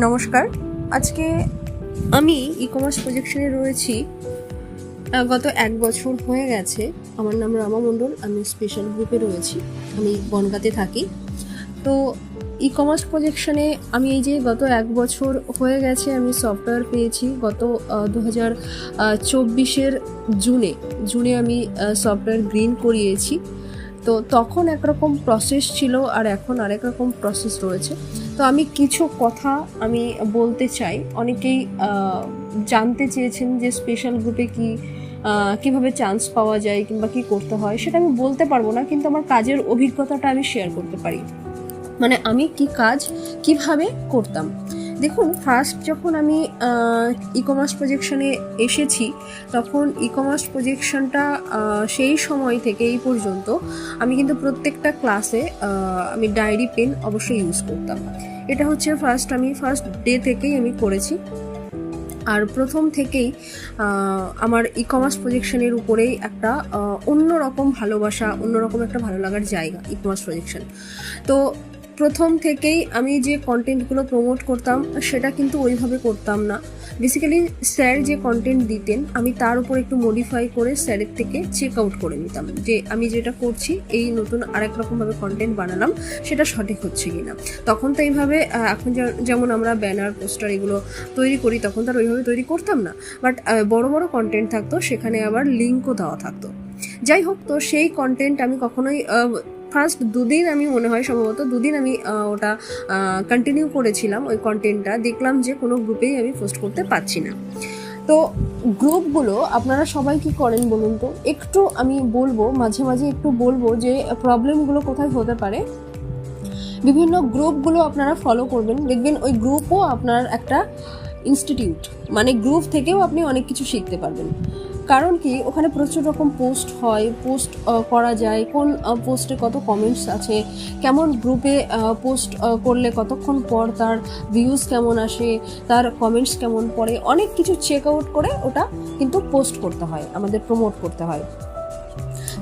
নমস্কার। আজকে আমি ই কমার্স প্রজেকশনে রয়েছি গত 1 বছর হয়ে গেছে। আমার নাম রামা মণ্ডল, আমি স্পেশাল গ্রুপে রয়েছি, আমি বনগাঁতে থাকি। তো ই কমার্স প্রজেকশনে আমি এই যে গত 1 বছর হয়ে গেছে, আমি সফটওয়্যার পেয়েছি গত 2024-এর জুনে আমি সফটওয়্যার গ্রিন করিয়েছি। তো তখন একরকম প্রসেস ছিল আর এখন আরেক রকম প্রসেস রয়েছে। তো আমি কিছু কথা আমি বলতে চাই। অনেকেই জানতে চেয়েছেন যে স্পেশাল গ্রুপে কীভাবে চান্স পাওয়া যায় কিংবা কী করতে হয়, সেটা আমি বলতে পারবো না, কিন্তু আমার কাজের অভিজ্ঞতাটা আমি শেয়ার করতে পারি। মানে আমি কি কাজ কিভাবে করতাম। দেখুন, ফার্স্ট যখন আমি ই কমার্স প্রজেকশনে এসেছি, তখন ই কমার্স প্রজেকশনটা সেই সময় থেকে এই পর্যন্ত আমি কিন্তু প্রত্যেকটা ক্লাসে আমি ডায়েরি পেন অবশ্যই ইউজ করতাম। এটা হচ্ছে ফার্স্ট ডে থেকেই আমি করেছি। আর প্রথম থেকেই আমার ই কমার্স প্রজেকশনের উপরেই একটা অন্যরকম ভালোবাসা, অন্যরকম একটা ভালো লাগার জায়গা ই কমার্স প্রজেকশন। তো প্রথম থেকেই আমি যে কন্টেন্টগুলো প্রমোট করতাম সেটা কিন্তু ওইভাবে করতাম না। বেসিক্যালি স্যার যে কন্টেন্ট দিতেন আমি তার উপর একটু মডিফাই করে স্যারের থেকে চেক আউট করে নিতাম যে আমি যেটা করছি এই নতুন আরেক রকমভাবে কন্টেন্ট বানালাম, সেটা সঠিক হচ্ছে কি না। তখন তো এইভাবে এখন যেমন আমরা ব্যানার পোস্টার এগুলো তৈরি করি, তখন তো আর ওইভাবে তৈরি করতাম না। বাট বড় বড় কন্টেন্ট থাকতো, সেখানে আবার লিঙ্কও দেওয়া থাকতো। যাই হোক, তো সেই কন্টেন্ট আমি কখনোই ফার্স্ট 2 দিন আমি মনে হয় সম্ভবত 2 দিন আমি ওটা কন্টিনিউ করেছিলাম। ওই কন্টেন্টটা দেখলাম যে কোনো গ্রুপেই আমি পোস্ট করতে পারছি না। তো গ্রুপগুলো আপনারা সবাই কি করেন বলুন তো, একটু আমি বলবো, মাঝে মাঝে একটু বলবো যে প্রবলেমগুলো কোথায় হতে পারে। বিভিন্ন গ্রুপগুলো আপনারা ফলো করবেন, দেখবেন ওই গ্রুপও আপনার একটা ইনস্টিটিউট, মানে গ্রুপ থেকেও আপনি অনেক কিছু শিখতে পারবেন। কারণ কি, ওখানে প্রচুর রকম পোস্ট হয়, পোস্ট করা যায়, কোন পোস্টে কত কমেন্টস আছে, কেমন গ্রুপে পোস্ট করলে কতক্ষণ পর তার ভিউজ কেমন আসে, তার কমেন্টস কেমন পড়ে, অনেক কিছু চেক আউট করে ওটা কিন্তু পোস্ট করতে হয়, আমাদের প্রমোট করতে হয়।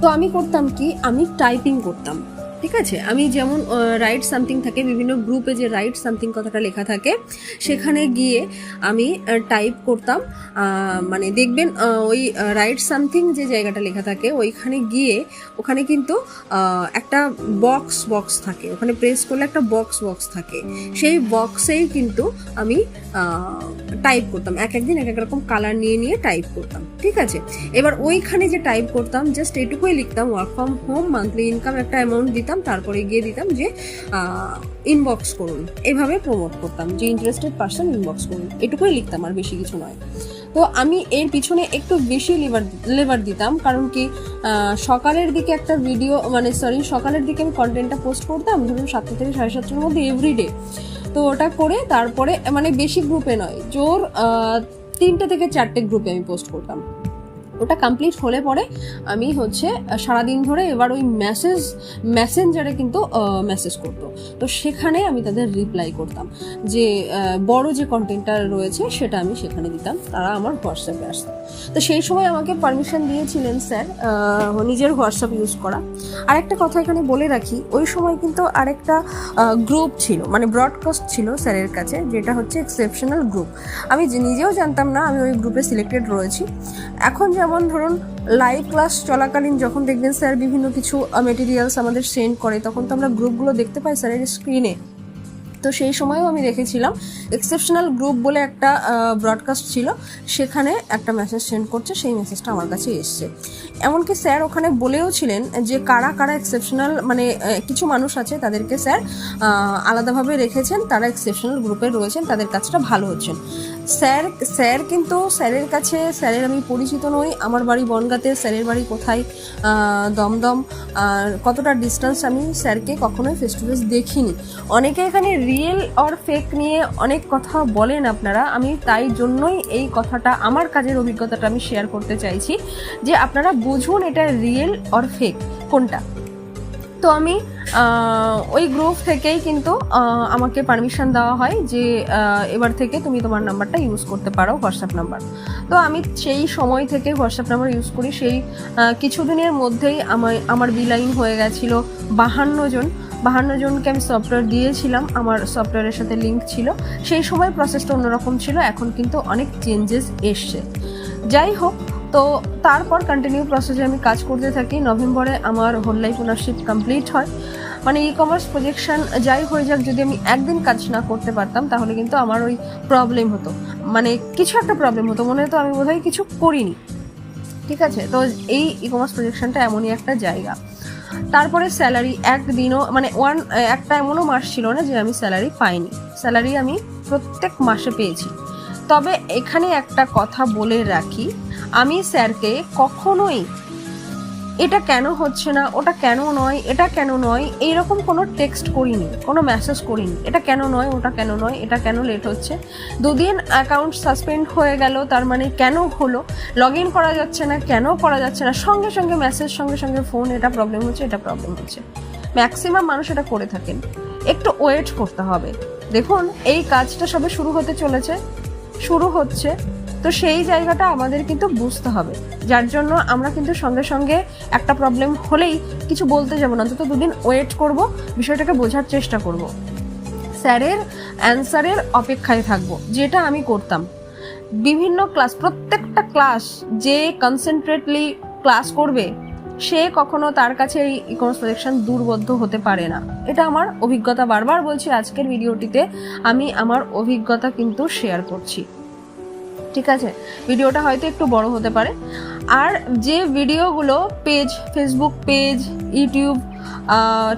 তো আমি করতাম কি, আমি টাইপিং করতাম। ঠিক আছে, আমি যেমন রাইট সামথিং থাকে, বিভিন্ন গ্রুপে যে রাইট সামথিং কথাটা লেখা থাকে, সেখানে গিয়ে আমি টাইপ করতাম। মানে দেখবেন ওই রাইট সামথিং যে জায়গাটা লেখা থাকে ওইখানে গিয়ে ওখানে কিন্তু একটা বক্স থাকে, ওখানে প্রেস করলে একটা বক্স থাকে, সেই বক্সেই কিন্তু আমি টাইপ করতাম। একদিন এক রকম কালার নিয়ে টাইপ করতাম। ঠিক আছে, এবার ওইখানে যে টাইপ করতাম জাস্ট এটুকুই লিখতাম, work from home, monthly income, একটা অ্যামাউন্ট দিতাম, তারপরে গিয়ে দিতাম যে ইনবক্স করুন। এভাবে প্রমোট করতাম যে ইন্টারেস্টেড পার্সন ইনবক্স করুন, এটুকুই লিখতাম, আর বেশি কিছু নয়। তো আমি এর পিছনে একটু বেশি লেবার দিতাম, কারণ কি সকালের দিকে একটা সকালের দিকে আমি কন্টেন্টটা পোস্ট করতাম, ধরুন 7টা থেকে 7:30-এর মধ্যে এভরিডে। তো ওটা করে তারপরে মানে বেশি গ্রুপে নয়, জোর 3টে থেকে 4টে গ্রুপে আমি পোস্ট করতাম। ওটা কমপ্লিট হলে পরে আমি সারাদিন ধরে এবার ওই মেসেঞ্জারে কিন্তু মেসেজ করতো, তো সেখানে আমি তাদের রিপ্লাই করতাম, যে বড় যে কন্টেন্টটা রয়েছে সেটা আমি সেখানে দিতাম, তারা আমার হোয়াটসঅ্যাপে আসতো। তো সেই সময় আমাকে পারমিশন দিয়েছিলেন স্যার নিজের হোয়াটসঅ্যাপ ইউজ করা। আরেকটা কথা এখানে বলে রাখি, ওই সময় কিন্তু আরেকটা গ্রুপ ছিল, মানে ব্রডকাস্ট ছিল স্যারের কাছে, যেটা হচ্ছে এক্সেপশনাল গ্রুপ। আমি নিজেও জানতাম না আমি ওই গ্রুপে সিলেক্টেড রয়েছি। এখন যেমন ধরুন লাইভ ক্লাস চলাকালীন যখন দেখবেন স্যার বিভিন্ন কিছু মেটেরিয়ালস আমাদের সেন্ড করে, তখন তো আমরা গ্রুপগুলো দেখতে পাই স্যারের স্ক্রিনে। তো সেই সময়ও আমি দেখেছিলাম এক্সেপশনাল গ্রুপ বলে একটা ব্রডকাস্ট ছিল, সেখানে একটা মেসেজ সেন্ড করছে, সেই মেসেজটা আমার কাছে এসছে। এমনকি স্যার ওখানে বলেও ছিলেন যে কারা কারা এক্সেপশনাল, মানে কিছু মানুষ আছে তাদেরকে স্যার আলাদাভাবে রেখেছেন, তারা এক্সেপশনাল গ্রুপে রয়েছেন, তাদের কাজটা ভালো হচ্ছেন। স্যার কিন্তু স্যারের কাছে স্যারের আমি পরিচিত নই, আমার বাড়ি বনগাঁতে, স্যারের বাড়ি কোথায় দমদম, কতটা ডিস্টেন্স আমি স্যারকে কখনোই ফেস টু ফেস দেখিনি। অনেকে এখানে রিয়েল অর ফেক নিয়ে অনেক কথা বলেন আপনারা, আমি তাই জন্যই এই কথাটা, আমার কাজের অভিজ্ঞতাটা আমি শেয়ার করতে চাইছি, যে আপনারা বুঝুন এটা রিয়েল অর ফেক কোনটা। তো আমি ওই গ্রুপ থেকেই কিন্তু আমাকে পারমিশন দেওয়া হয় যে এবার থেকে তুমি তোমার নাম্বারটা ইউজ করতে পারো, হোয়াটসঅ্যাপ নাম্বার। তো আমি সেই সময় থেকে হোয়াটসঅ্যাপ নাম্বার ইউজ করি। সেই কিছুদিনের মধ্যেই আমার বিলাইন হয়ে গেছিলো 52 জন। 52 জনকে আমি সফটওয়্যার দিয়েছিলাম, আমার সফটওয়্যারের সাথে লিঙ্ক ছিল। সেই সময় প্রসেসটা অন্যরকম ছিল, এখন কিন্তু অনেক চেঞ্জেস এসছে। যাই হোক, তো তারপর কন্টিনিউ প্রসেসে আমি কাজ করতে থাকি। নভেম্বরে আমার হোল লাইফ ওনারশিপ কমপ্লিট হয়। মানে ই কমার্স প্রজেকশন যাই হয়ে যাক, যদি আমি একদিন কাজ না করতে পারতাম তাহলে কিন্তু আমার ওই প্রবলেম হতো, মানে কিছু একটা প্রবলেম হতো, মনে হতো আমি বোধহয় কিছু করিনি। ঠিক আছে, তো এই ই কমার্স প্রজেকশনটা এমনই একটা জায়গা। তারপরে স্যালারি একদিনও, মানে একটা এমনও মাস ছিল না যে আমি স্যালারি পাইনি। স্যালারি আমি প্রত্যেক মাসে পেয়েছি। তবে এখানে একটা কথা বলে রাখি, আমি স্যারকে কখনোই এটা কেন হচ্ছে না, ওটা কেন নয়, এটা কেন নয়, এইরকম কোনো টেক্সট করিনি, কোনো মেসেজ করিনি। এটা কেন নয়, ওটা কেন নয়, এটা কেন লেট হচ্ছে। 2 দিন অ্যাকাউন্ট সাসপেন্ড হয়ে গেল, তার মানে কেন হলো, লগ ইন করা যাচ্ছে না, কেন করা যাচ্ছে না, সঙ্গে সঙ্গে মেসেজ, সঙ্গে সঙ্গে ফোন, এটা প্রবলেম হচ্ছে, এটা প্রবলেম হচ্ছে। ম্যাক্সিমাম মানুষ এটা করে থাকেন। একটু ওয়েট করতে হবে। দেখুন, এই কাজটা সবে শুরু হতে চলেছে, শুরু হচ্ছে, তো সেই জায়গাটা আমাদের কিন্তু বুঝতে হবে। যার জন্য আমরা কিন্তু সঙ্গে সঙ্গে একটা প্রবলেম হলেই কিছু বলতে যাবো না, অন্তত 2 দিন ওয়েট করব, বিষয়টাকে বোঝার চেষ্টা করব, স্যারের অ্যান্সারের অপেক্ষায় থাকবো, যেটা আমি করতাম। বিভিন্ন ক্লাস, প্রত্যেকটা ক্লাস যে কনসেন্ট্রেটলি ক্লাস করবে সে কখনো তার কাছে এই ই কমার্স প্রজেকশন দূরবদ্ধ হতে পারে না। এটা আমার অভিজ্ঞতা, বারবার বলছি, আজকের ভিডিওটিতে আমি আমার অভিজ্ঞতা কিন্তু শেয়ার করছি। ঠিক আছে, ভিডিওটা হয়তো একটু বড় হতে পারে। আর যে ভিডিওগুলো page, Facebook page, YouTube,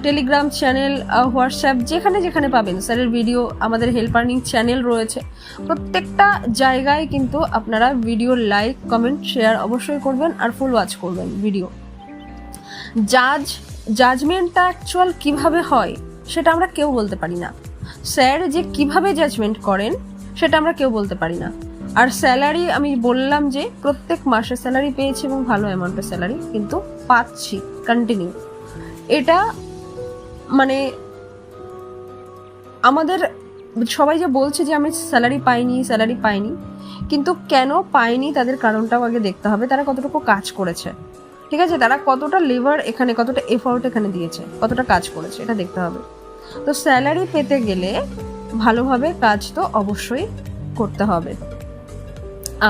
Telegram channel, WhatsApp, যেখানে যেখানে পাবেন স্যারের ভিডিও, আমাদের হেল্প আর্নিং চ্যানেল রয়েছে, প্রত্যেকটা জায়গায় কিন্তু আপনারা ভিডিও লাইক, কমেন্ট, শেয়ার অবশ্যই করবেন আর ফুল ওয়াচ করবেন ভিডিও। জাজমেন্টটা অ্যাকচুয়াল কিভাবে হয় সেটা আমরা কেউ বলতে পারি না। স্যার যে কিভাবে জাজমেন্ট করেন সেটা আমরা কেউ বলতে পারি না। আর স্যালারি, আমি বললাম যে প্রত্যেক মাসে স্যালারি পেয়েছি এবং ভালো অ্যামাউন্টের স্যালারি কিন্তু পাচ্ছি কন্টিনিউ। এটা মানে আমাদের সবাই যে বলছে যে আমি স্যালারি পাইনি, কিন্তু কেন পাইনি তাদের কারণটাও আগে দেখতে হবে। তারা কতটুকু কাজ করেছে, ঠিক আছে, তারা কতটা লেবার এখানে, কতটা এফোর্ট এখানে দিয়েছে, কতটা কাজ করেছে, এটা দেখতে হবে। তো স্যালারি পেতে গেলে ভালোভাবে কাজ তো অবশ্যই করতে হবে।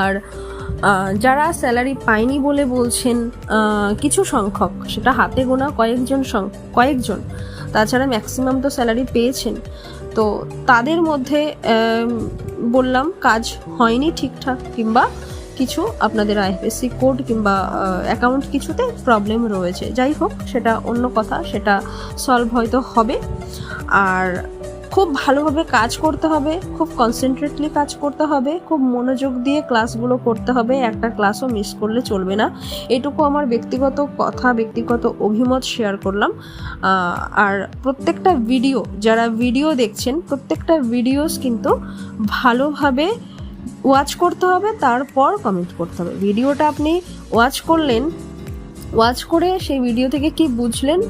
আর যারা স্যালারি পায়নি বলে বলছেন কিছু সংখ্যক, সেটা হাতে গোনা কয়েকজন, তাছাড়া ম্যাক্সিমাম তো স্যালারি পেয়েছেন। তো তাদের মধ্যে বললাম কাজ হয়নি ঠিকঠাক, কিংবা কিছু আপনাদের আইএফএসসি কোড কিংবা অ্যাকাউন্ট কিছুতে প্রবলেম রয়েছে। যাই হোক, সেটা অন্য কথা, সেটা সলভ হয়তো হবে। আর খুব ভালোভাবে কাজ করতে হবে, খুব কনসেন্ট্রেটলি কাজ করতে হবে, খুব মনোযোগ দিয়ে ক্লাসগুলো করতে হবে, একটা ক্লাসও মিস করলে চলবে না। এটুকু আমার ব্যক্তিগত কথা, ব্যক্তিগত অভিমত শেয়ার করলাম। আর প্রত্যেকটা ভিডিও, যারা ভিডিও দেখছেন, প্রত্যেকটা ভিডিওস কিন্তু ভালোভাবে ওয়াচ করতে হবে, তারপর কমেন্ট করতে হবে। ভিডিওটা আপনি ওয়াচ করলেন, ওয়াচ করে সেই ভিডিও থেকে কি বুঝলেন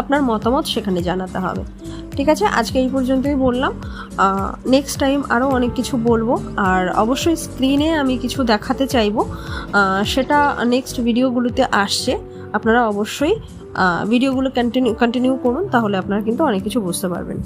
আপনার মতামত সেখানে জানাতে হবে। ঠিক আছে, আজকে এই পর্যন্তই বললাম। নেক্সট টাইম আরও অনেক কিছু বলবো, আর অবশ্যই স্ক্রিনে আমি কিছু দেখাতে চাইবো, সেটা নেক্সট ভিডিওগুলোতে আসছে। আপনারা অবশ্যই ভিডিওগুলো কন্টিনিউ করুন, তাহলে আপনারা কিন্তু অনেক কিছু বুঝতে পারবেন।